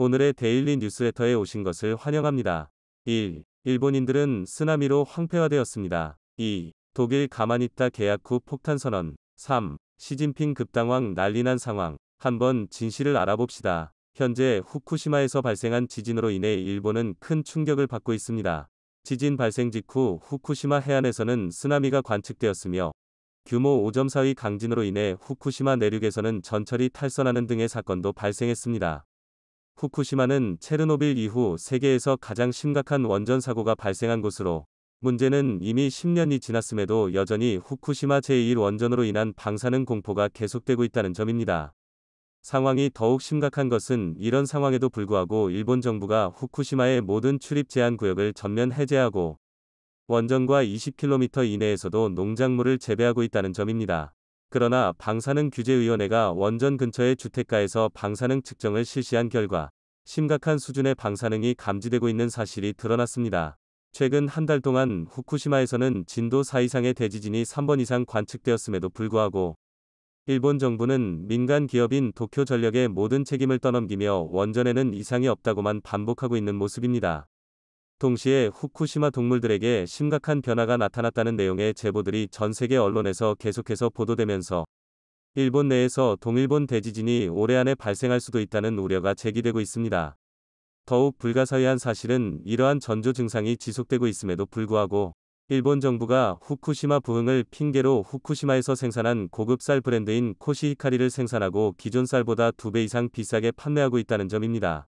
오늘의 데일리 뉴스레터에 오신 것을 환영합니다. 1. 일본인들은 쓰나미로 황폐화되었습니다. 2. 독일 가만히 있다 계약 후 폭탄 선언. 3. 시진핑 급당황 난리난 상황. 한번 진실을 알아봅시다. 현재 후쿠시마에서 발생한 지진으로 인해 일본은 큰 충격을 받고 있습니다. 지진 발생 직후 후쿠시마 해안에서는 쓰나미가 관측되었으며 규모 5.4의 강진으로 인해 후쿠시마 내륙에서는 전철이 탈선하는 등의 사건도 발생했습니다. 후쿠시마는 체르노빌 이후 세계에서 가장 심각한 원전 사고가 발생한 곳으로, 문제는 이미 10년이 지났음에도 여전히 후쿠시마 제1원전으로 인한 방사능 공포가 계속되고 있다는 점입니다. 상황이 더욱 심각한 것은 이런 상황에도 불구하고 일본 정부가 후쿠시마의 모든 출입 제한 구역을 전면 해제하고 원전과 20km 이내에서도 농작물을 재배하고 있다는 점입니다. 그러나 방사능규제위원회가 원전 근처의 주택가에서 방사능 측정을 실시한 결과 심각한 수준의 방사능이 감지되고 있는 사실이 드러났습니다. 최근 한 달 동안 후쿠시마에서는 진도 4 이상의 대지진이 3번 이상 관측되었음에도 불구하고 일본 정부는 민간 기업인 도쿄전력의 모든 책임을 떠넘기며 원전에는 이상이 없다고만 반복하고 있는 모습입니다. 동시에 후쿠시마 동물들에게 심각한 변화가 나타났다는 내용의 제보들이 전 세계 언론에서 계속해서 보도되면서 일본 내에서 동일본 대지진이 올해 안에 발생할 수도 있다는 우려가 제기되고 있습니다. 더욱 불가사의한 사실은 이러한 전조 증상이 지속되고 있음에도 불구하고 일본 정부가 후쿠시마 부흥을 핑계로 후쿠시마에서 생산한 고급 쌀 브랜드인 코시히카리를 생산하고 기존 쌀보다 2배 이상 비싸게 판매하고 있다는 점입니다.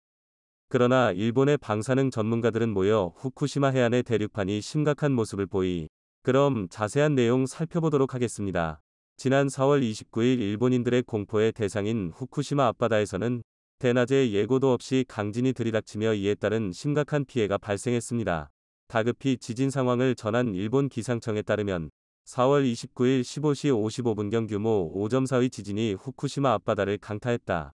그러나 일본의 방사능 전문가들은 모여 후쿠시마 해안의 대륙판이 심각한 모습을 보이. 그럼 자세한 내용 살펴보도록 하겠습니다. 지난 4월 29일 일본인들의 공포의 대상인 후쿠시마 앞바다에서는 대낮에 예고도 없이 강진이 들이닥치며 이에 따른 심각한 피해가 발생했습니다. 다급히 지진 상황을 전한 일본 기상청에 따르면 4월 29일 15시 55분경 규모 5.4의 지진이 후쿠시마 앞바다를 강타했다.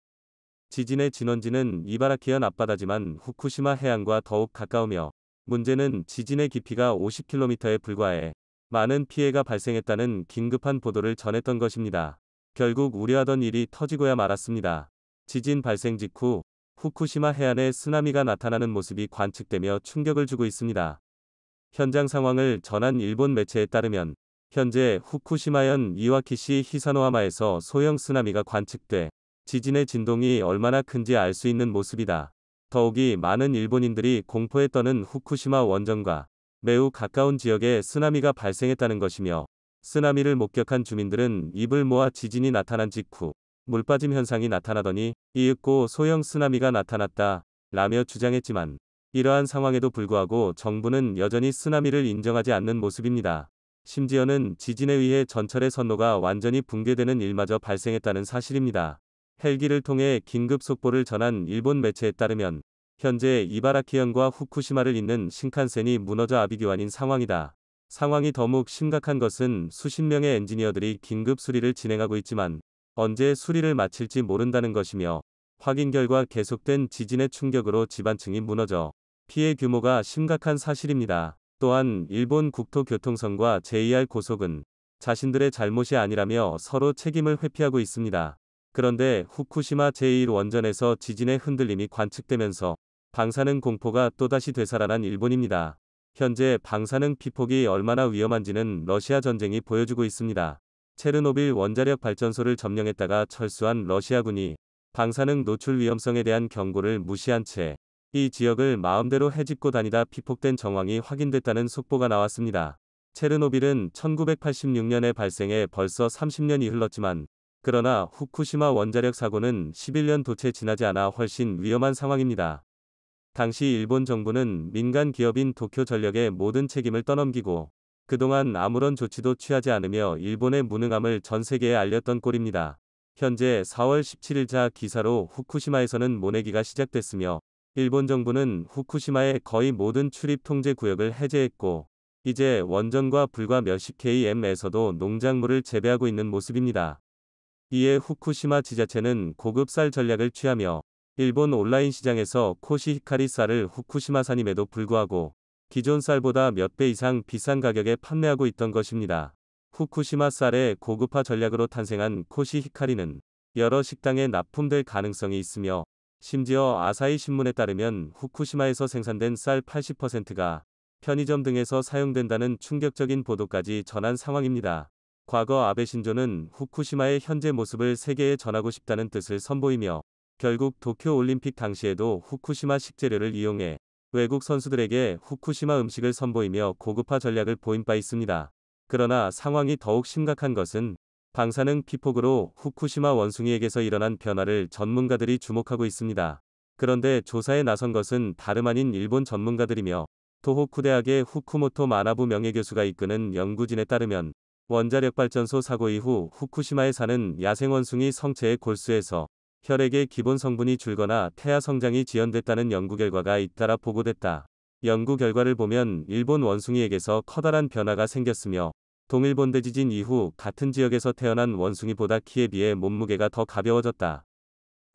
지진의 진원지는 이바라키현 앞바다지만 후쿠시마 해안과 더욱 가까우며 문제는 지진의 깊이가 50km에 불과해 많은 피해가 발생했다는 긴급한 보도를 전했던 것입니다. 결국 우려하던 일이 터지고야 말았습니다. 지진 발생 직후 후쿠시마 해안에 쓰나미가 나타나는 모습이 관측되며 충격을 주고 있습니다. 현장 상황을 전한 일본 매체에 따르면 현재 후쿠시마현 이와키시 히사노하마에서 소형 쓰나미가 관측돼 지진의 진동이 얼마나 큰지 알 수 있는 모습이다. 더욱이 많은 일본인들이 공포에 떠는 후쿠시마 원전과 매우 가까운 지역에 쓰나미가 발생했다는 것이며 쓰나미를 목격한 주민들은 입을 모아 지진이 나타난 직후 물빠짐 현상이 나타나더니 이윽고 소형 쓰나미가 나타났다 라며 주장했지만 이러한 상황에도 불구하고 정부는 여전히 쓰나미를 인정하지 않는 모습입니다. 심지어는 지진에 의해 전철의 선로가 완전히 붕괴되는 일마저 발생했다는 사실입니다. 헬기를 통해 긴급 속보를 전한 일본 매체에 따르면 현재 이바라키현과 후쿠시마를 잇는 신칸센이 무너져 아비규환인 상황이다. 상황이 더욱 심각한 것은 수십 명의 엔지니어들이 긴급 수리를 진행하고 있지만 언제 수리를 마칠지 모른다는 것이며 확인 결과 계속된 지진의 충격으로 지반층이 무너져 피해 규모가 심각한 사실입니다. 또한 일본 국토교통성과 JR 고속은 자신들의 잘못이 아니라며 서로 책임을 회피하고 있습니다. 그런데 후쿠시마 제1원전에서 지진의 흔들림이 관측되면서 방사능 공포가 또다시 되살아난 일본입니다. 현재 방사능 피폭이 얼마나 위험한지는 러시아 전쟁이 보여주고 있습니다. 체르노빌 원자력 발전소를 점령했다가 철수한 러시아군이 방사능 노출 위험성에 대한 경고를 무시한 채 이 지역을 마음대로 헤집고 다니다 피폭된 정황이 확인됐다는 속보가 나왔습니다. 체르노빌은 1986년에 발생해 벌써 30년이 흘렀지만 그러나 후쿠시마 원자력 사고는 11년 도채 지나지 않아 훨씬 위험한 상황입니다. 당시 일본 정부는 민간 기업인 도쿄전력의 모든 책임을 떠넘기고 그동안 아무런 조치도 취하지 않으며 일본의 무능함을 전 세계에 알렸던 꼴입니다. 현재 4월 17일자 기사로 후쿠시마에서는 모내기가 시작됐으며 일본 정부는 후쿠시마의 거의 모든 출입 통제 구역을 해제했고 이제 원전과 불과 몇십 km에서도 농작물을 재배하고 있는 모습입니다. 이에 후쿠시마 지자체는 고급 쌀 전략을 취하며 일본 온라인 시장에서 코시히카리 쌀을 후쿠시마산임에도 불구하고 기존 쌀보다 몇 배 이상 비싼 가격에 판매하고 있던 것입니다. 후쿠시마 쌀의 고급화 전략으로 탄생한 코시히카리는 여러 식당에 납품될 가능성이 있으며 심지어 아사히 신문에 따르면 후쿠시마에서 생산된 쌀 80%가 편의점 등에서 사용된다는 충격적인 보도까지 전한 상황입니다. 과거 아베 신조는 후쿠시마의 현재 모습을 세계에 전하고 싶다는 뜻을 선보이며 결국 도쿄 올림픽 당시에도 후쿠시마 식재료를 이용해 외국 선수들에게 후쿠시마 음식을 선보이며 고급화 전략을 보인 바 있습니다. 그러나 상황이 더욱 심각한 것은 방사능 피폭으로 후쿠시마 원숭이에게서 일어난 변화를 전문가들이 주목하고 있습니다. 그런데 조사에 나선 것은 다름 아닌 일본 전문가들이며 도호쿠 대학의 후쿠모토 마나부 명예교수가 이끄는 연구진에 따르면 원자력발전소 사고 이후 후쿠시마에 사는 야생원숭이 성체의 골수에서 혈액의 기본 성분이 줄거나 태아 성장이 지연됐다는 연구 결과가 잇따라 보고됐다. 연구 결과를 보면 일본 원숭이에게서 커다란 변화가 생겼으며 동일본 대지진 이후 같은 지역에서 태어난 원숭이보다 키에 비해 몸무게가 더 가벼워졌다.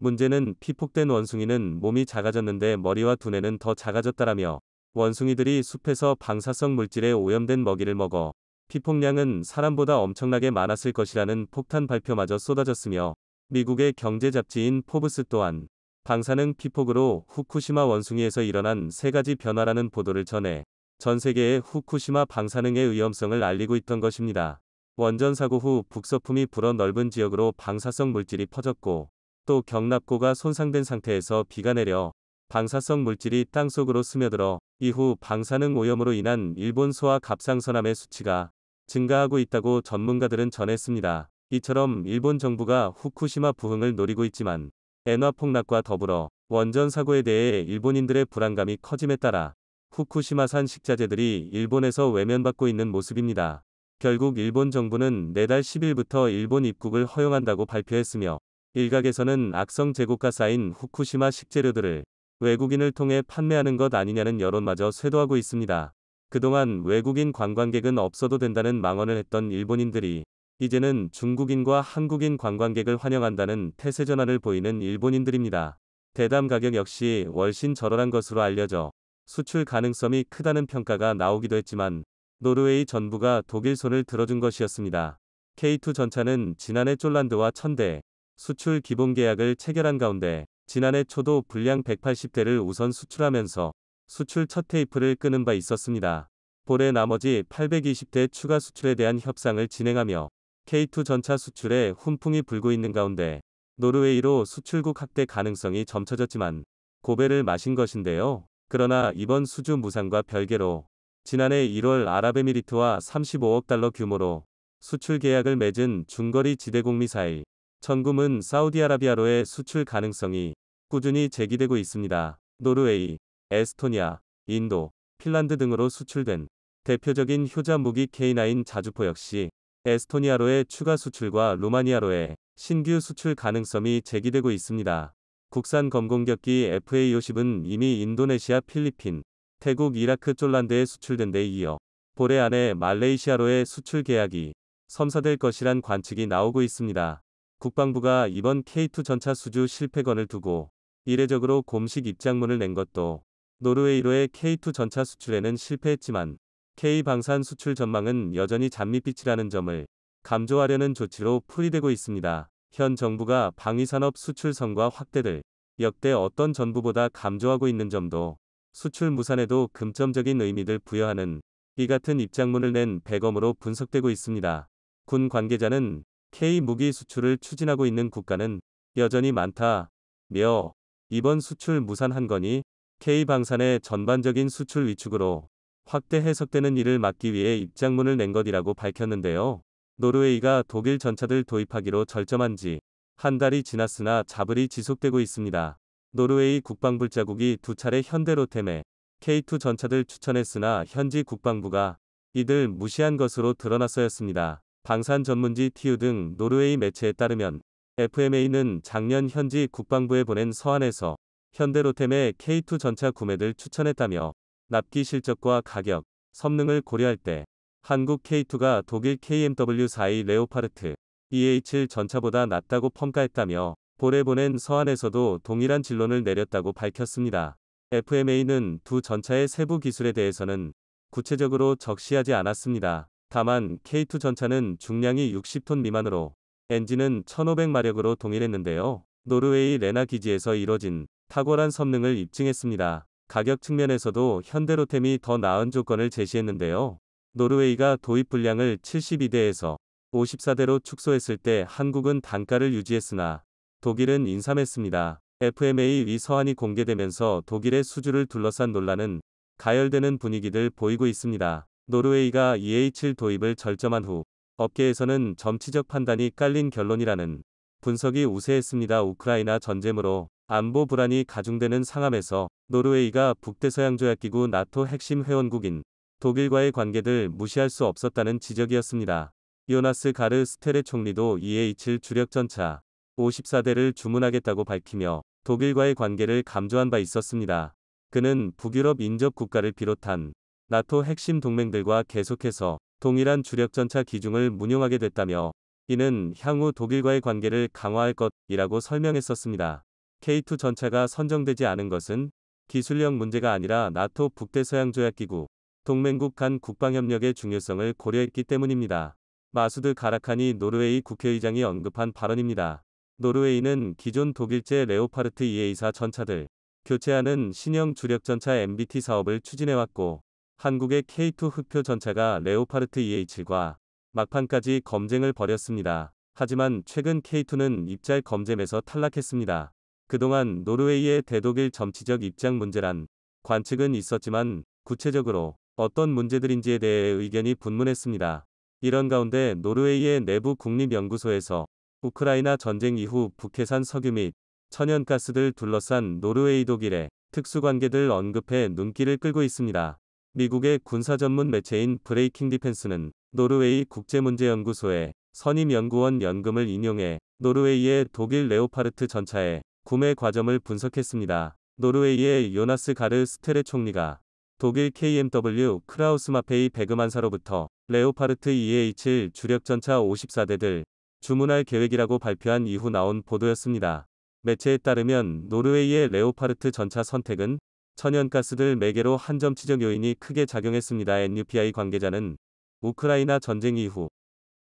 문제는 피폭된 원숭이는 몸이 작아졌는데 머리와 두뇌는 더 작아졌다라며 원숭이들이 숲에서 방사성 물질에 오염된 먹이를 먹어 피폭량은 사람보다 엄청나게 많았을 것이라는 폭탄 발표마저 쏟아졌으며 미국의 경제 잡지인 포브스 또한 방사능 피폭으로 후쿠시마 원숭이에서 일어난 3가지 변화라는 보도를 전해 전 세계에 후쿠시마 방사능의 위험성을 알리고 있던 것입니다. 원전 사고 후 북서풍이 불어 넓은 지역으로 방사성 물질이 퍼졌고 또 경납고가 손상된 상태에서 비가 내려 방사성 물질이 땅속으로 스며들어 이후 방사능 오염으로 인한 일본 소와 갑상선암의 수치가 증가하고 있다고 전문가들은 전했습니다. 이처럼 일본 정부가 후쿠시마 부흥을 노리고 있지만 엔화 폭락과 더불어 원전 사고에 대해 일본인들의 불안감이 커짐에 따라 후쿠시마산 식자재들이 일본에서 외면받고 있는 모습입니다. 결국 일본 정부는 내달 10일부터 일본 입국을 허용한다고 발표했으며 일각에서는 악성 재고가 쌓인 후쿠시마 식재료들을 외국인을 통해 판매하는 것 아니냐는 여론마저 쇄도하고 있습니다. 그동안 외국인 관광객은 없어도 된다는 망언을 했던 일본인들이 이제는 중국인과 한국인 관광객을 환영한다는 태세 전환을 보이는 일본인들입니다. 대담 가격 역시 월신 저렴한 것으로 알려져 수출 가능성이 크다는 평가가 나오기도 했지만 노르웨이 전부가 독일 손을 들어준 것이었습니다. K2 전차는 지난해 쫄란드와 1000대 수출 기본 계약을 체결한 가운데 지난해 초도 분량 180대를 우선 수출하면서 수출 첫 테이프를 끄는 바 있었습니다. 볼해 나머지 820대 추가 수출에 대한 협상을 진행하며 K2 전차 수출에 훈풍이 불고 있는 가운데 노르웨이로 수출국 확대 가능성이 점쳐졌지만 고배를 마신 것인데요. 그러나 이번 수주 무상과 별개로 지난해 1월 아랍에미리트와 35억 달러 규모로 수출 계약을 맺은 중거리 지대공 미사일 천금은 사우디아라비아로의 수출 가능성이 꾸준히 제기되고 있습니다. 노르웨이, 에스토니아, 인도, 핀란드 등으로 수출된 대표적인 효자 무기 K9 자주포 역시 에스토니아로의 추가 수출과 루마니아로의 신규 수출 가능성이 제기되고 있습니다. 국산 검공격기 FA-50은 이미 인도네시아, 필리핀, 태국, 이라크, 쫄란드에 수출된 데 이어 볼해 안에 말레이시아로의 수출 계약이 성사될 것이란 관측이 나오고 있습니다. 국방부가 이번 K2 전차 수주 실패건을 두고 이례적으로 공식 입장문을 낸 것도 노르웨이로의 K2 전차 수출에는 실패했지만 K 방산 수출 전망은 여전히 잔밋빛이라는 점을 감조하려는 조치로 풀이되고 있습니다. 현 정부가 방위산업 수출 성과 확대를 역대 어떤 정부보다 감조하고 있는 점도 수출 무산에도 금점적인 의미를 부여하는 이 같은 입장문을 낸 배검으로 분석되고 있습니다. 군 관계자는 K 무기 수출을 추진하고 있는 국가는 여전히 많다며 이번 수출 무산한 건이 K 방산의 전반적인 수출 위축으로 확대 해석되는 일을 막기 위해 입장문을 낸 것이라고 밝혔는데요. 노르웨이가 독일 전차들 도입하기로 절정한 지 한 달이 지났으나 잡을이 지속되고 있습니다. 노르웨이 국방불자국이 2차례 현대로템에 K2 전차들 추천했으나 현지 국방부가 이들 무시한 것으로 드러났어였습니다. 방산 전문지 TU 등 노르웨이 매체에 따르면 FMA는 작년 현지 국방부에 보낸 서한에서 현대로템의 K2 전차 구매를 추천했다며 납기 실적과 가격, 성능을 고려할 때 한국 K2가 독일 KMW-42 레오파르트 EH 전차보다 낫다고 평가했다며 볼에 보낸 서한에서도 동일한 진론을 내렸다고 밝혔습니다. FMA는 두 전차의 세부 기술에 대해서는 구체적으로 적시하지 않았습니다. 다만 K2 전차는 중량이 60톤 미만으로 엔진은 1500마력으로 동일했는데요. 노르웨이 레나 기지에서 이뤄진 탁월한 성능을 입증했습니다. 가격 측면에서도 현대로템이 더 나은 조건을 제시했는데요. 노르웨이가 도입 분량을 72대에서 54대로 축소했을 때 한국은 단가를 유지했으나 독일은 인삼했습니다. FMA 위 서한이 공개되면서 독일의 수주를 둘러싼 논란은 가열되는 분위기를 보이고 있습니다. 노르웨이가 EA7 도입을 절점한 후 업계에서는 정치적 판단이 깔린 결론이라는 분석이 우세했습니다. 우크라이나 전쟁으로 안보 불안이 가중되는 상황에서 노르웨이가 북대서양조약기구 나토 핵심 회원국인 독일과의 관계를 무시할 수 없었다는 지적이었습니다. 요나스 가르 스테레 총리도 EA7 주력전차 54대를 주문하겠다고 밝히며 독일과의 관계를 감조한 바 있었습니다. 그는 북유럽 인접 국가를 비롯한 나토 핵심 동맹들과 계속해서 동일한 주력전차 기종을 운용하게 됐다며 이는 향후 독일과의 관계를 강화할 것이라고 설명했었습니다. K2 전차가 선정되지 않은 것은 기술력 문제가 아니라 나토 북대서양조약기구 동맹국 간 국방협력의 중요성을 고려했기 때문입니다. 마수드 가라칸이 노르웨이 국회의장이 언급한 발언입니다. 노르웨이는 기존 독일제 레오파르트 EA4 전차들 교체하는 신형 주력전차 MBT 사업을 추진해왔고 한국의 K2 흑표 전차가 레오파르트 EA7과 막판까지 검쟁을 벌였습니다. 하지만 최근 K2는 입찰 검쟁에서 탈락했습니다. 그동안 노르웨이의 대독일 정치적 입장 문제란 관측은 있었지만 구체적으로 어떤 문제들인지에 대해 의견이 분분했습니다. 이런 가운데 노르웨이의 내부 국립연구소에서 우크라이나 전쟁 이후 북해산 석유 및 천연가스를 둘러싼 노르웨이 독일의 특수관계들 언급해 눈길을 끌고 있습니다. 미국의 군사 전문 매체인 브레이킹 디펜스는 노르웨이 국제문제연구소의 선임연구원 연금을 인용해 노르웨이의 독일 레오파르트 전차의 구매 과정을 분석했습니다. 노르웨이의 요나스 가르 스테레 총리가 독일 KMW 크라우스 마페이 베그만사로부터 레오파르트 EA7 주력전차 54대들 주문할 계획이라고 발표한 이후 나온 보도였습니다. 매체에 따르면 노르웨이의 레오파르트 전차 선택은 천연가스들 매개로 한정치적 요인이 크게 작용했습니다. NUPI 관계자는 우크라이나 전쟁 이후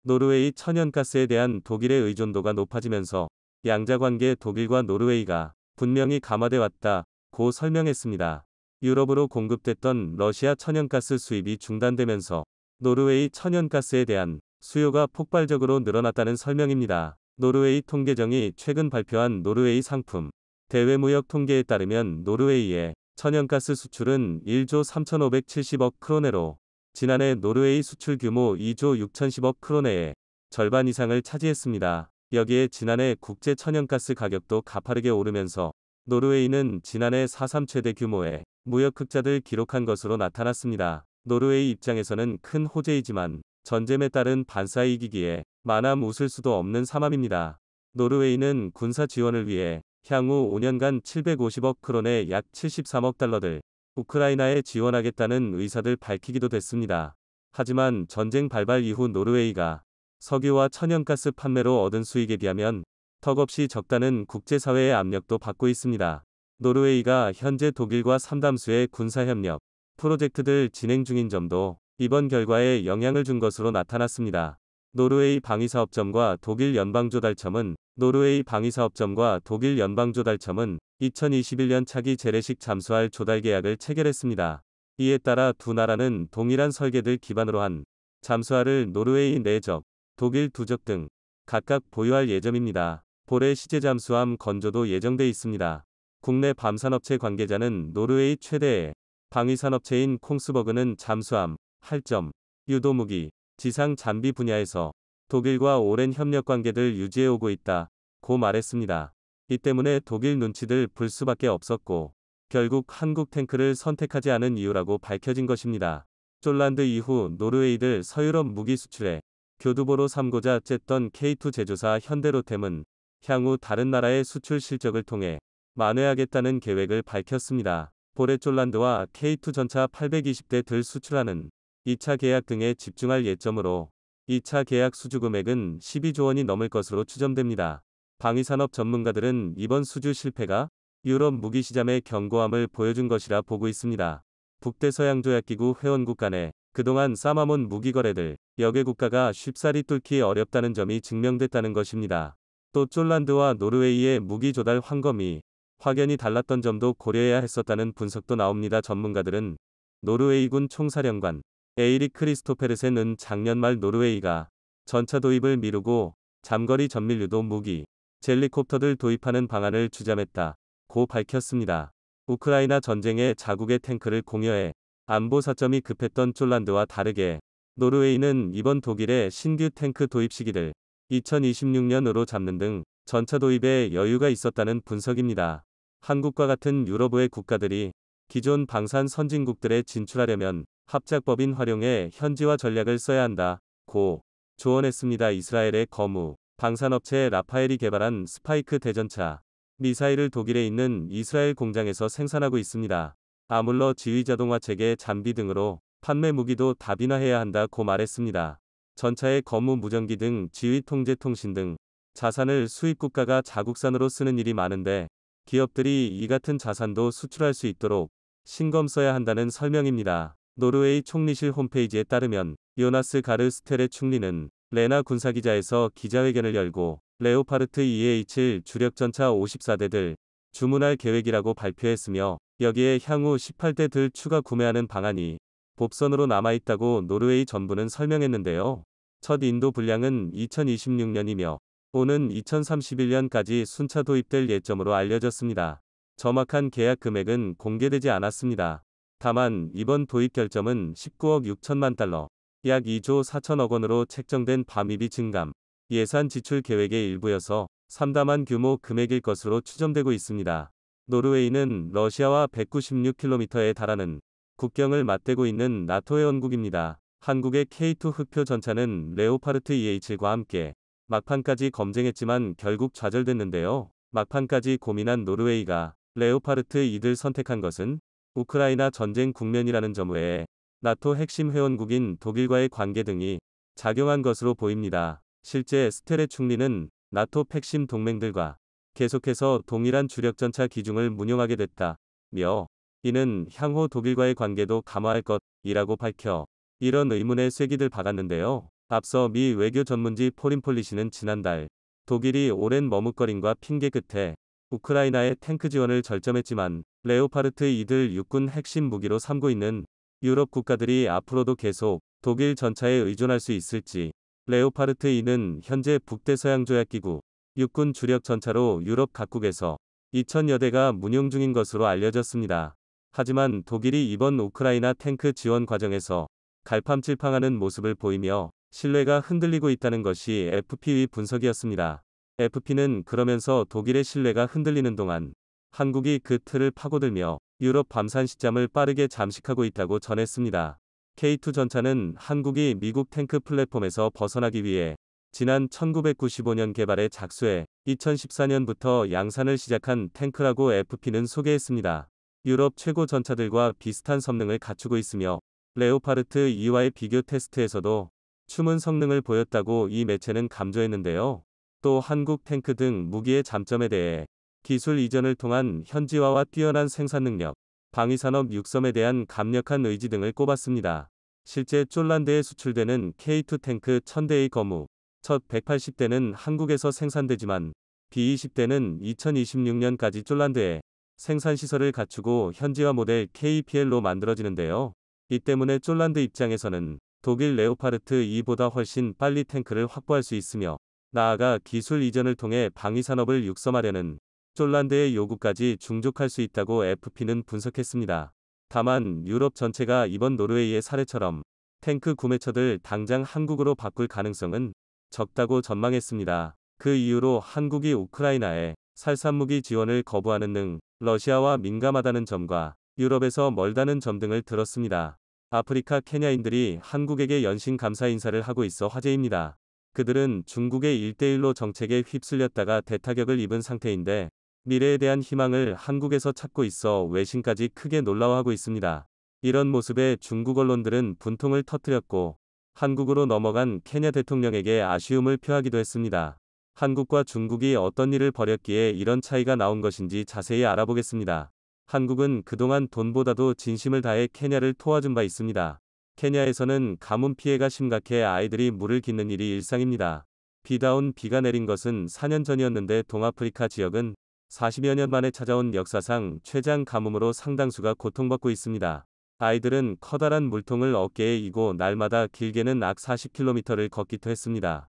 노르웨이 천연가스에 대한 독일의 의존도가 높아지면서 양자관계 독일과 노르웨이가 분명히 감화돼 왔다고 설명했습니다. 유럽으로 공급됐던 러시아 천연가스 수입이 중단되면서 노르웨이 천연가스에 대한 수요가 폭발적으로 늘어났다는 설명입니다. 노르웨이 통계청이 최근 발표한 노르웨이 상품 대외무역 통계에 따르면 노르웨이의 천연가스 수출은 1조 3,570억 크로네로 지난해 노르웨이 수출 규모 2조 6,010억 크로네의 절반 이상을 차지했습니다. 여기에 지난해 국제 천연가스 가격도 가파르게 오르면서 노르웨이는 지난해 4.3 최대 규모의 무역 흑자를 기록한 것으로 나타났습니다. 노르웨이 입장에서는 큰 호재이지만 전쟁에 따른 반사이익이기에 마남 웃을 수도 없는 상황입니다. 노르웨이는 군사 지원을 위해 향후 5년간 750억 크론의 약 73억 달러를 우크라이나에 지원하겠다는 의사를 밝히기도 됐습니다. 하지만 전쟁 발발 이후 노르웨이가 석유와 천연가스 판매로 얻은 수익에 비하면 턱없이 적다는 국제사회의 압력도 받고 있습니다. 노르웨이가 현재 독일과 상당수의 군사협력 프로젝트들 진행 중인 점도 이번 결과에 영향을 준 것으로 나타났습니다. 노르웨이 방위사업청과 독일 연방조달청은 노르웨이 방위사업청과 독일 연방조달청은 2021년 차기 재래식 잠수할 조달 계약을 체결했습니다. 이에 따라 두 나라는 동일한 설계를 기반으로 한 잠수할을 노르웨이 내적, 독일 두적 등 각각 보유할 예정입니다. 볼의 시제 잠수함 건조도 예정돼 있습니다. 국내 밤산업체 관계자는 노르웨이 최대의 방위산업체인 콩스버그는 잠수함, 할점, 유도무기, 지상 장비 분야에서 독일과 오랜 협력 관계를 유지해오고 있다고 말했습니다. 이 때문에 독일 눈치를 볼 수밖에 없었고 결국 한국 탱크를 선택하지 않은 이유라고 밝혀진 것입니다. 쫄란드 이후 노르웨이를 서유럽 무기 수출에 교두보로 삼고자 쨌던 K2 제조사 현대로템은 향후 다른 나라의 수출 실적을 통해 만회하겠다는 계획을 밝혔습니다. 볼의 쫄란드와 K2 전차 820대 들 수출하는 2차 계약 등에 집중할 예정으로 2차 계약 수주 금액은 12조 원이 넘을 것으로 추정됩니다. 방위산업 전문가들은 이번 수주 실패가 유럽 무기 시장의 견고함을 보여준 것이라 보고 있습니다. 북대서양조약기구 회원국 간에 그동안 쌓아온 무기 거래들 여개 국가가 쉽사리 뚫기 어렵다는 점이 증명됐다는 것입니다. 또 쫄란드와 노르웨이의 무기 조달 환검이 확연히 달랐던 점도 고려해야 했었다는 분석도 나옵니다. 전문가들은 노르웨이군 총사령관 에이릭 크리스토페르센은 작년 말 노르웨이가 전차 도입을 미루고 장거리 전밀 유도 무기 젤리콥터들 도입하는 방안을 주잠했다고 밝혔습니다. 우크라이나 전쟁에 자국의 탱크를 공여해 안보 사점이 급했던 쫄란드와 다르게 노르웨이는 이번 독일의 신규 탱크 도입 시기를 2026년으로 잡는 등 전차 도입에 여유가 있었다는 분석입니다. 한국과 같은 유럽의 국가들이 기존 방산 선진국들에 진출하려면 합작법인 활용해 현지화 전략을 써야 한다고 조언했습니다. 이스라엘의 거무 방산업체 라파엘이 개발한 스파이크 대전차 미사일을 독일에 있는 이스라엘 공장에서 생산하고 있습니다. 아물러 지휘자동화 체계 장비 등으로 판매 무기도 다변화해야 한다고 말했습니다. 전차의 거무 무전기 등 지휘 통제 통신 등 자산을 수입 국가가 자국산으로 쓰는 일이 많은데 기업들이 이 같은 자산도 수출할 수 있도록 신경 써야 한다는 설명입니다. 노르웨이 총리실 홈페이지에 따르면 요나스 가르 스테레 총리는 레나 군사기자에서 기자회견을 열고 레오파르트 EH 주력전차 54대들 주문할 계획이라고 발표했으며 여기에 향후 18대들 추가 구매하는 방안이 법선으로 남아있다고 노르웨이 정부는 설명했는데요. 첫 인도 분량은 2026년이며 오는 2031년까지 순차 도입될 예정으로 알려졌습니다. 정확한 계약 금액은 공개되지 않았습니다. 다만 이번 도입 결정은 19억 6천만 달러, 약 2조 4천억 원으로 책정된 밤입이 증감, 예산 지출 계획의 일부여서 삼담한 규모 금액일 것으로 추정되고 있습니다. 노르웨이는 러시아와 196km에 달하는 국경을 맞대고 있는 나토 회원국입니다. 한국의 K2 흑표 전차는 레오파르트 EH과 함께 막판까지 검증했지만 결국 좌절됐는데요. 막판까지 고민한 노르웨이가 레오파르트 2를 선택한 것은 우크라이나 전쟁 국면이라는 점 외에 나토 핵심 회원국인 독일과의 관계 등이 작용한 것으로 보입니다. 실제 스테레 총리는 나토 핵심 동맹들과 계속해서 동일한 주력전차 기종을 운용하게 됐다며 이는 향후 독일과의 관계도 감화할 것이라고 밝혀 이런 의문의 쐐기를 박았는데요. 앞서 미 외교 전문지 포린 폴리시는 지난달 독일이 오랜 머뭇거림과 핑계 끝에 우크라이나의 탱크 지원을 결정했지만 레오파르트 2들 육군 핵심 무기로 삼고 있는 유럽 국가들이 앞으로도 계속 독일 전차에 의존할 수 있을지 레오파르트 2는 현재 북대서양조약기구 육군 주력 전차로 유럽 각국에서 2000여 대가 운용 중인 것으로 알려졌습니다. 하지만 독일이 이번 우크라이나 탱크 지원 과정에서 갈팡질팡하는 모습을 보이며 신뢰가 흔들리고 있다는 것이 FP의 분석이었습니다. FP는 그러면서 독일의 신뢰가 흔들리는 동안 한국이 그 틀을 파고들며 유럽 밤산 시점을 빠르게 잠식하고 있다고 전했습니다. K2 전차는 한국이 미국 탱크 플랫폼에서 벗어나기 위해 지난 1995년 개발에 작수해 2014년부터 양산을 시작한 탱크라고 FP는 소개했습니다. 유럽 최고 전차들과 비슷한 성능을 갖추고 있으며 레오파르트 2와의 비교 테스트에서도 추문 성능을 보였다고 이 매체는 강조했는데요. 또 한국 탱크 등 무기의 장점에 대해 기술 이전을 통한 현지화와 뛰어난 생산 능력, 방위산업 육성에 대한 강력한 의지 등을 꼽았습니다. 실제 쫄란드에 수출되는 K2 탱크 1000대의 거무, 첫 180대는 한국에서 생산되지만 B20대는 2026년까지 쫄란드에 생산시설을 갖추고 현지화 모델 KPL로 만들어지는데요. 이 때문에 쫄란드 입장에서는 독일 레오파르트 2보다 훨씬 빨리 탱크를 확보할 수 있으며 나아가 기술 이전을 통해 방위산업을 육성하려는 쫄란드의 요구까지 충족할 수 있다고 FP는 분석했습니다. 다만 유럽 전체가 이번 노르웨이의 사례처럼 탱크 구매처들 당장 한국으로 바꿀 가능성은 적다고 전망했습니다. 그 이유로 한국이 우크라이나에 살상무기 지원을 거부하는 등 러시아와 민감하다는 점과 유럽에서 멀다는 점 등을 들었습니다. 아프리카 케냐인들이 한국에게 연신 감사 인사를 하고 있어 화제입니다. 그들은 중국의 1대1로 정책에 휩쓸렸다가 대타격을 입은 상태인데 미래에 대한 희망을 한국에서 찾고 있어 외신까지 크게 놀라워하고 있습니다. 이런 모습에 중국 언론들은 분통을 터뜨렸고 한국으로 넘어간 케냐 대통령에게 아쉬움을 표하기도 했습니다. 한국과 중국이 어떤 일을 벌였기에 이런 차이가 나온 것인지 자세히 알아보겠습니다. 한국은 그동안 돈보다도 진심을 다해 케냐를 도와준 바 있습니다. 케냐에서는 가뭄 피해가 심각해 아이들이 물을 깃는 일이 일상입니다. 비다운 비가 내린 것은 4년 전이었는데 동아프리카 지역은 40여 년 만에 찾아온 역사상 최장 가뭄으로 상당수가 고통받고 있습니다. 아이들은 커다란 물통을 어깨에 이고 날마다 길게는 약 40km를 걷기도 했습니다.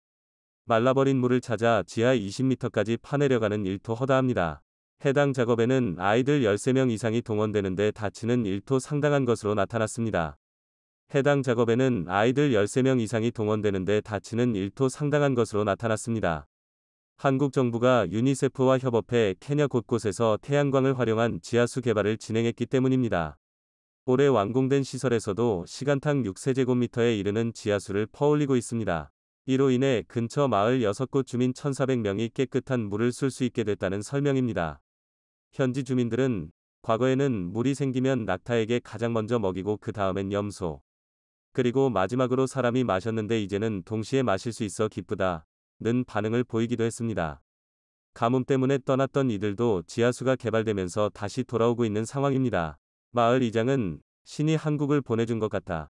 말라버린 물을 찾아 지하 20m까지 파내려가는 일도 허다합니다. 해당 작업에는 아이들 13명 이상이 동원되는데 다치는 일도 상당한 것으로 나타났습니다. 해당 작업에는 아이들 13명 이상이 동원되는데 다치는 일도 상당한 것으로 나타났습니다. 한국 정부가 유니세프와 협업해 케냐 곳곳에서 태양광을 활용한 지하수 개발을 진행했기 때문입니다. 올해 완공된 시설에서도 시간당 6세제곱미터에 이르는 지하수를 퍼올리고 있습니다. 이로 인해 근처 마을 6곳 주민 1,400명이 깨끗한 물을 쓸 수 있게 됐다는 설명입니다. 현지 주민들은 과거에는 물이 생기면 낙타에게 가장 먼저 먹이고 그 다음엔 염소, 그리고 마지막으로 사람이 마셨는데 이제는 동시에 마실 수 있어 기쁘다 는 반응을 보이기도 했습니다. 가뭄 때문에 떠났던 이들도 지하수가 개발되면서 다시 돌아오고 있는 상황입니다. 마을 이장은 신이 한국을 보내준 것 같다.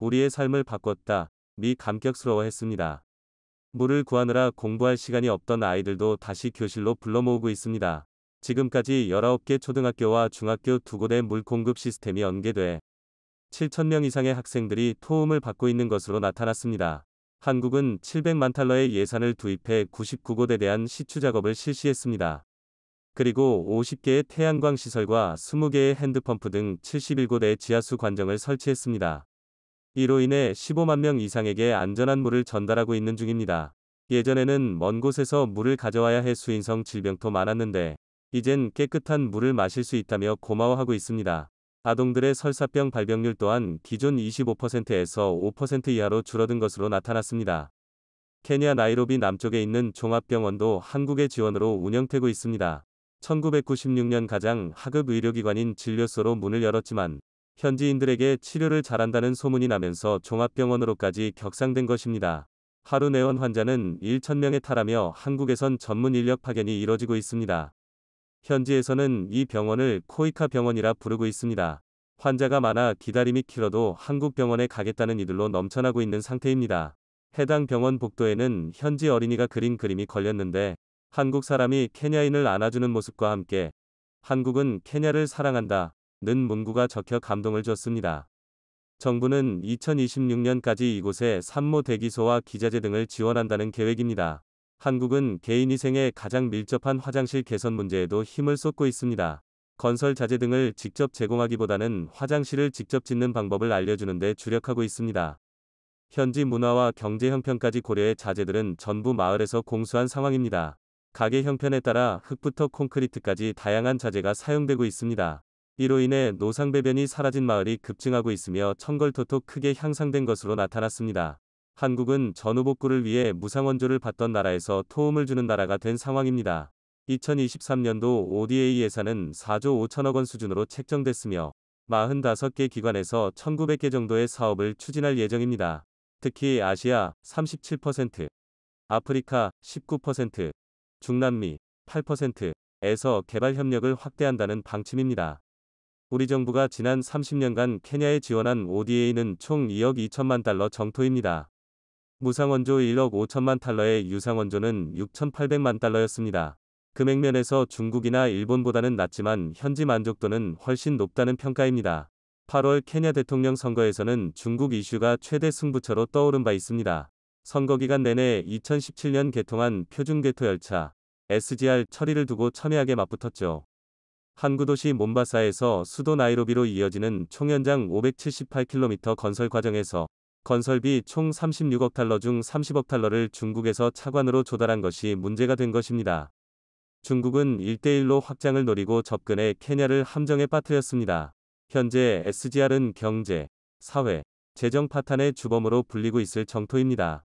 우리의 삶을 바꿨다. 미 감격스러워했습니다. 물을 구하느라 공부할 시간이 없던 아이들도 다시 교실로 불러 모으고 있습니다. 지금까지 19개 초등학교와 중학교 2곳의 물 공급 시스템이 연계돼 7,000명 이상의 학생들이 토움을 받고 있는 것으로 나타났습니다. 한국은 700만 달러의 예산을 투입해 99곳에 대한 시추 작업을 실시했습니다. 그리고 50개의 태양광 시설과 20개의 핸드펌프 등 71곳의 지하수 관정을 설치했습니다. 이로 인해 15만 명 이상에게 안전한 물을 전달하고 있는 중입니다. 예전에는 먼 곳에서 물을 가져와야 해 수인성 질병도 많았는데 이젠 깨끗한 물을 마실 수 있다며 고마워하고 있습니다. 아동들의 설사병 발병률 또한 기존 25%에서 5% 이하로 줄어든 것으로 나타났습니다. 케냐 나이로비 남쪽에 있는 종합병원도 한국의 지원으로 운영되고 있습니다. 1996년 가장 하급 의료기관인 진료소로 문을 열었지만 현지인들에게 치료를 잘한다는 소문이 나면서 종합병원으로까지 격상된 것입니다. 하루 내원 환자는 1,000명에 달하며 한국에선 전문 인력 파견이 이뤄지고 있습니다. 현지에서는 이 병원을 코이카 병원이라 부르고 있습니다. 환자가 많아 기다림이 길어도 한국 병원에 가겠다는 이들로 넘쳐나고 있는 상태입니다. 해당 병원 복도에는 현지 어린이가 그린 그림이 걸렸는데 한국 사람이 케냐인을 안아주는 모습과 함께 한국은 케냐를 사랑한다 는 문구가 적혀 감동을 줬습니다. 정부는 2026년까지 이곳에 산모 대기소와 기자재 등을 지원한다는 계획입니다. 한국은 개인위생에 가장 밀접한 화장실 개선 문제에도 힘을 쏟고 있습니다. 건설 자재 등을 직접 제공하기보다는 화장실을 직접 짓는 방법을 알려주는 데 주력하고 있습니다. 현지 문화와 경제 형편까지 고려해 자재들은 전부 마을에서 공수한 상황입니다. 가게 형편에 따라 흙부터 콘크리트까지 다양한 자재가 사용되고 있습니다. 이로 인해 노상배변이 사라진 마을이 급증하고 있으며 청걸토도 크게 향상된 것으로 나타났습니다. 한국은 전후복구를 위해 무상원조를 받던 나라에서 토움을 주는 나라가 된 상황입니다. 2023년도 ODA 예산은 4조 5천억 원 수준으로 책정됐으며 45개 기관에서 1,900개 정도의 사업을 추진할 예정입니다. 특히 아시아 37%, 아프리카 19%, 중남미 8%에서 개발 협력을 확대한다는 방침입니다. 우리 정부가 지난 30년간 케냐에 지원한 ODA는 총 2억 2천만 달러 정도입니다. 무상원조 1억 5천만 달러의 유상원조는 6,800만 달러였습니다. 금액면에서 중국이나 일본보다는 낮지만 현지 만족도는 훨씬 높다는 평가입니다. 8월 케냐 대통령 선거에서는 중국 이슈가 최대 승부처로 떠오른 바 있습니다. 선거 기간 내내 2017년 개통한 표준궤토열차 SGR 처리를 두고 첨예하게 맞붙었죠. 항구도시 몬바사에서 수도 나이로비로 이어지는 총 연장 578km 건설 과정에서 건설비 총 36억 달러 중 30억 달러를 중국에서 차관으로 조달한 것이 문제가 된 것입니다. 중국은 1대1로 확장을 노리고 접근해 케냐를 함정에 빠뜨렸습니다. 현재 SGR은 경제, 사회, 재정 파탄의 주범으로 불리고 있을 정도입니다.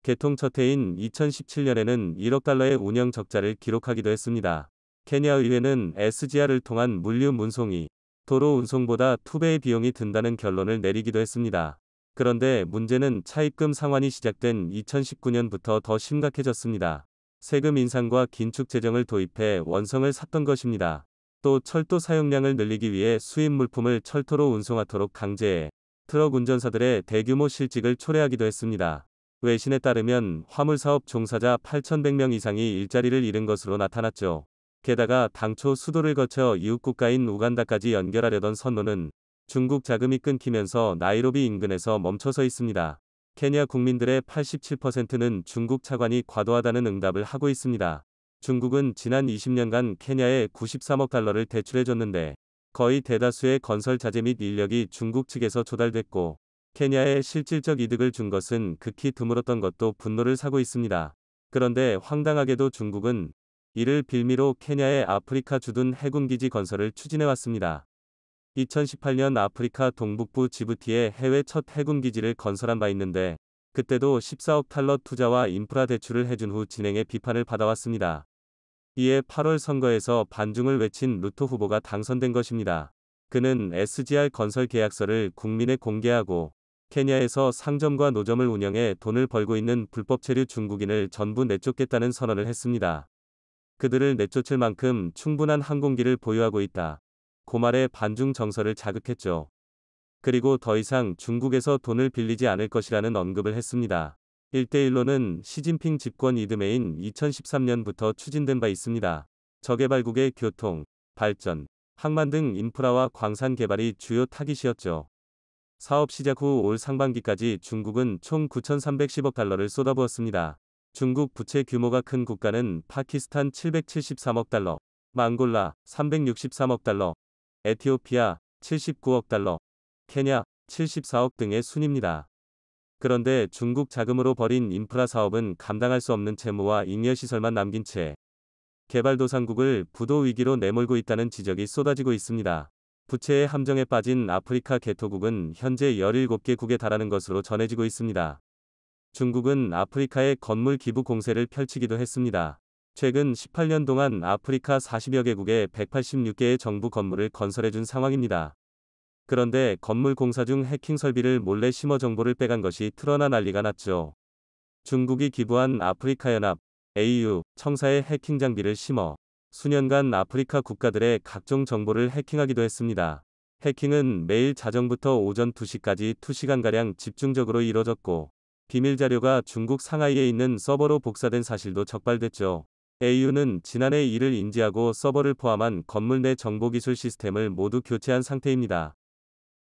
개통 첫 해인 2017년에는 1억 달러의 운영 적자를 기록하기도 했습니다. 케냐 의회는 SGR을 통한 물류 운송이 도로 운송보다 2배의 비용이 든다는 결론을 내리기도 했습니다. 그런데 문제는 차입금 상환이 시작된 2019년부터 더 심각해졌습니다. 세금 인상과 긴축 재정을 도입해 원성을 샀던 것입니다. 또 철도 사용량을 늘리기 위해 수입 물품을 철도로 운송하도록 강제해 트럭 운전사들의 대규모 실직을 초래하기도 했습니다. 외신에 따르면 화물사업 종사자 8,100명 이상이 일자리를 잃은 것으로 나타났죠. 게다가 당초 수도를 거쳐 이웃국가인 우간다까지 연결하려던 선로는 중국 자금이 끊기면서 나이로비 인근에서 멈춰서 있습니다. 케냐 국민들의 87%는 중국 차관이 과도하다는 응답을 하고 있습니다. 중국은 지난 20년간 케냐에 93억 달러를 대출해줬는데 거의 대다수의 건설 자재 및 인력이 중국 측에서 조달됐고 케냐에 실질적 이득을 준 것은 극히 드물었던 것도 분노를 사고 있습니다. 그런데 황당하게도 중국은 이를 빌미로 케냐에 아프리카 주둔 해군기지 건설을 추진해왔습니다. 2018년 아프리카 동북부 지부티에 해외 첫 해군기지를 건설한 바 있는데 그때도 14억 달러 투자와 인프라 대출을 해준 후 진행에 비판을 받아왔습니다. 이에 8월 선거에서 반중을 외친 루토 후보가 당선된 것입니다. 그는 SGR 건설 계약서를 국민에 공개하고 케냐에서 상점과 노점을 운영해 돈을 벌고 있는 불법 체류 중국인을 전부 내쫓겠다는 선언을 했습니다. 그들을 내쫓을 만큼 충분한 항공기를 보유하고 있다. 고말의 반중 정서를 자극했죠. 그리고 더 이상 중국에서 돈을 빌리지 않을 것이라는 언급을 했습니다. 1대1로는 시진핑 집권 이듬해인 2013년부터 추진된 바 있습니다. 저개발국의 교통, 발전, 항만 등 인프라와 광산 개발이 주요 타깃이었죠. 사업 시작 후 올 상반기까지 중국은 총 9,310억 달러를 쏟아부었습니다. 중국 부채 규모가 큰 국가는 파키스탄 773억 달러, 몽골라 363억 달러, 에티오피아 79억 달러, 케냐 74억 등의 순입니다. 그런데 중국 자금으로 벌인 인프라 사업은 감당할 수 없는 채무와 잉여시설만 남긴 채 개발도상국을 부도 위기로 내몰고 있다는 지적이 쏟아지고 있습니다. 부채의 함정에 빠진 아프리카 개토국은 현재 17개국에 달하는 것으로 전해지고 있습니다. 중국은 아프리카에 건물 기부 공세를 펼치기도 했습니다. 최근 18년 동안 아프리카 40여 개국에 186개의 정부 건물을 건설해준 상황입니다. 그런데 건물 공사 중 해킹 설비를 몰래 심어 정보를 빼간 것이 드러나 난리가 났죠. 중국이 기부한 아프리카연합, AU, 청사에 해킹 장비를 심어 수년간 아프리카 국가들의 각종 정보를 해킹하기도 했습니다. 해킹은 매일 자정부터 오전 2시까지 2시간가량 집중적으로 이뤄졌고 비밀 자료가 중국 상하이에 있는 서버로 복사된 사실도 적발됐죠. AU는 지난해 이를 인지하고 서버를 포함한 건물 내 정보기술 시스템을 모두 교체한 상태입니다.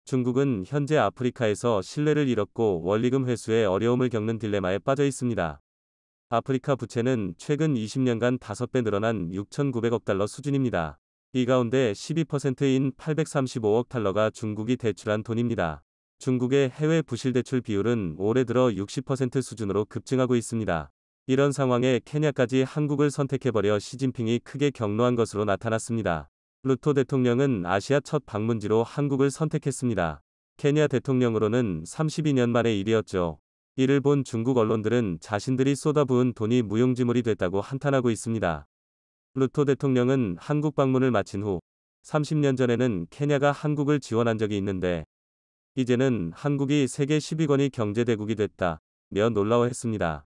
중국은 현재 아프리카에서 신뢰를 잃었고 원리금 회수에 어려움을 겪는 딜레마에 빠져 있습니다. 아프리카 부채는 최근 20년간 5배 늘어난 6,900억 달러 수준입니다. 이 가운데 12%인 835억 달러가 중국이 대출한 돈입니다. 중국의 해외 부실대출 비율은 올해 들어 60% 수준으로 급증하고 있습니다. 이런 상황에 케냐까지 한국을 선택해버려 시진핑이 크게 격노한 것으로 나타났습니다. 루토 대통령은 아시아 첫 방문지로 한국을 선택했습니다. 케냐 대통령으로는 32년 만의 일이었죠. 이를 본 중국 언론들은 자신들이 쏟아부은 돈이 무용지물이 됐다고 한탄하고 있습니다. 루토 대통령은 한국 방문을 마친 후 30년 전에는 케냐가 한국을 지원한 적이 있는데 이제는 한국이 세계 10위권의 경제대국이 됐다며 놀라워했습니다.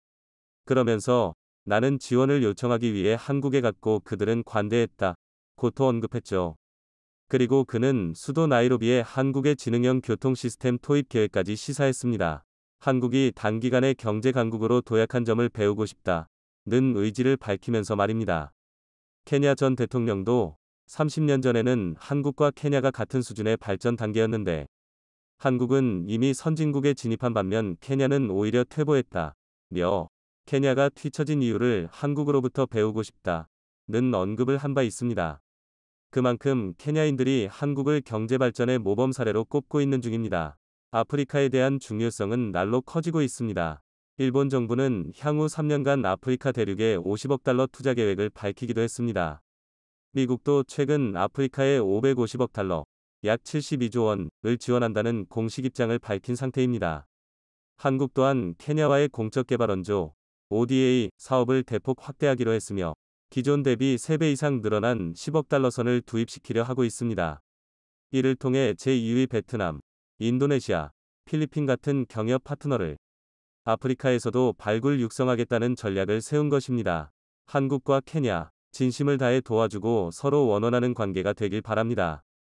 그러면서 나는 지원을 요청하기 위해 한국에 갔고 그들은 관대했다. 고토 언급했죠. 그리고 그는 수도 나이로비에 한국의 지능형 교통 시스템 도입 계획까지 시사했습니다. 한국이 단기간에 경제 강국으로 도약한 점을 배우고 싶다는 의지를 밝히면서 말입니다. 케냐 전 대통령도 30년 전에는 한국과 케냐가 같은 수준의 발전 단계였는데 한국은 이미 선진국에 진입한 반면 케냐는 오히려 퇴보했다며 케냐가 뒤처진 이유를 한국으로부터 배우고 싶다는 언급을 한 바 있습니다. 그만큼 케냐인들이 한국을 경제발전의 모범 사례로 꼽고 있는 중입니다. 아프리카에 대한 중요성은 날로 커지고 있습니다. 일본 정부는 향후 3년간 아프리카 대륙에 50억 달러 투자 계획을 밝히기도 했습니다. 미국도 최근 아프리카에 550억 달러, 약 72조 원을 지원한다는 공식 입장을 밝힌 상태입니다. 한국 또한 케냐와의 공적 개발 원조, ODA 사업을 대폭 확대하기로 했으며 기존 대비 3배 이상 늘어난 10억 달러 선을 도입시키려 하고 있습니다. 이를 통해 제2위 베트남, 인도네시아, 필리핀 같은 경협 파트너를 아프리카에서도 발굴 육성하겠다는 전략을 세운 것입니다. 한국과 케냐, 진심을 다해 도와주고 서로 원원하는 관계가 되길 바랍니다.